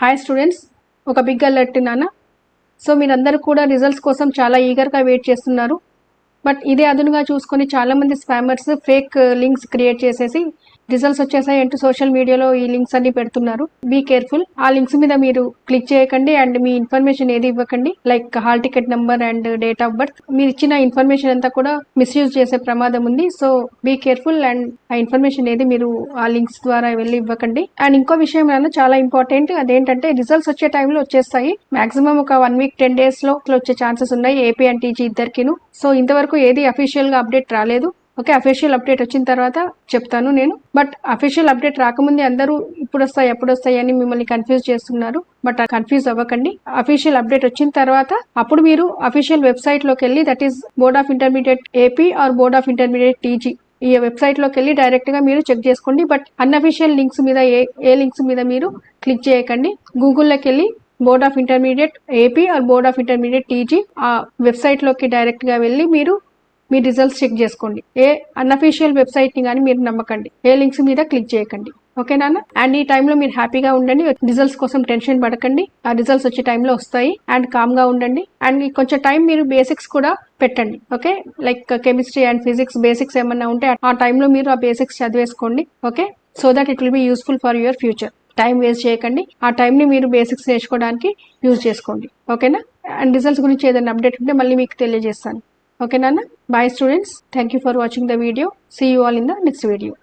Hi students, ఒక big alert నాన్న. So మీరందరూ కూడా రిజల్ట్స్ కోసం చాలా ఈగర్గా వెయిట్ చేస్తున్నారు. బట్ ఇదే అదునుగా చూసుకొని చాలామంది స్పామర్స్ ఫేక్ లింక్స్ క్రియేట్ చేసేసి రిజల్ట్స్ వచ్చేసాయి అంటూ సోషల్ మీడియాలో ఈ లింక్స్ అన్ని పెడుతున్నారు. Be careful. ఆ లింక్స్ మీద మీరు క్లిక్ చేయకండి అండ్ మీ ఇన్ఫర్మేషన్ ఏది ఇవ్వకండి, like hall ticket number and date of birth. మీరు ఇచ్చిన ఇన్ఫర్మేషన్ అంతా కూడా మిస్యూజ్ చేసే ప్రమాదం ఉంది. సో బీ కేర్ఫుల్ అండ్ ఆ ఇన్ఫర్మేషన్ ఏది మీరు ఆ లింక్స్ ద్వారా వెళ్ళి ఇవ్వకండి. అండ్ ఇంకో విషయం నాన్న, చాలా ఇంపార్టెంట్. అదేంటంటే రిజల్ట్స్ వచ్చే టైంలో వచ్చేస్తాయి. మాక్సిమం ఒక 1 వీక్ 10 days లో వచ్చే ఛాన్సెస్ ఉన్నాయి ఏపీ అండ్ టీజీ ఇద్దరికిను. సో ఇంతవరకు ఏది అఫీషియల్ గా అప్డేట్ రాలేదు. ఓకే, అఫీషియల్ అప్డేట్ వచ్చిన తర్వాత చెప్తాను నేను. బట్ అఫీషియల్ అప్డేట్ రాకముందే అందరూ ఇప్పుడు వస్తాయి ఎప్పుడు వస్తాయి అని మిమ్మల్ని కన్ఫ్యూజ్ చేస్తున్నారు. బట్ కన్ఫ్యూజ్ అవ్వకండి. అఫీషియల్ అప్డేట్ వచ్చిన తర్వాత అప్పుడు మీరు అఫీషియల్ వెబ్సైట్ లోకి వెళ్ళి, that is board of intermediate AP or board of intermediate TG, ఈ వెబ్సైట్ లోకి వెళ్ళి డైరెక్ట్ గా మీరు చెక్ చేసుకోండి. బట్ అన్అఫీషియల్ లింక్స్ మీద ఏ లింక్స్ మీద మీరు క్లిక్ చేయకండి. గూగుల్లోకి వెళ్ళి board of intermediate AP or board of intermediate TG ఆ వెబ్సైట్ లోకి డైరెక్ట్ గా వెళ్ళి మీరు మీ రిజల్ట్స్ చెక్ చేసుకోండి. ఏ అన్అఫీషియల్ వెబ్సైట్ ని కానీ మీరు నమ్మకండి, ఏ లింక్స్ మీద క్లిక్ చేయకండి. ఓకే నాన్న. అండ్ ఈ టైంలో మీరు హ్యాపీగా ఉండండి, రిజల్ట్స్ కోసం టెన్షన్ పడకండి. ఆ రిజల్ట్స్ వచ్చే టైంలో వస్తాయి అండ్ కామ్ గా ఉండండి. అండ్ కొంచెం టైం మీరు బేసిక్స్ కూడా పెట్టండి. Okay, like chemistry and physics basics ఏమన్నా ఉంటే ఆ టైంలో మీరు ఆ బేసిక్స్ చదివేసుకోండి. Okay, so that it will be useful for your future. Time waste చేయకండి, ఆ టైంని మీరు బేసిక్స్ నేర్చుకోవడానికి యూజ్ చేసుకోండి. ఓకేనా. అండ్ రిజల్ట్స్ గురించి ఏదైనా అప్డేట్ ఉంటే మళ్ళీ మీకు తెలియజేస్తాను. ఓకే నాన్న. Bye students. Thank you for watching the video. See you all in the next video.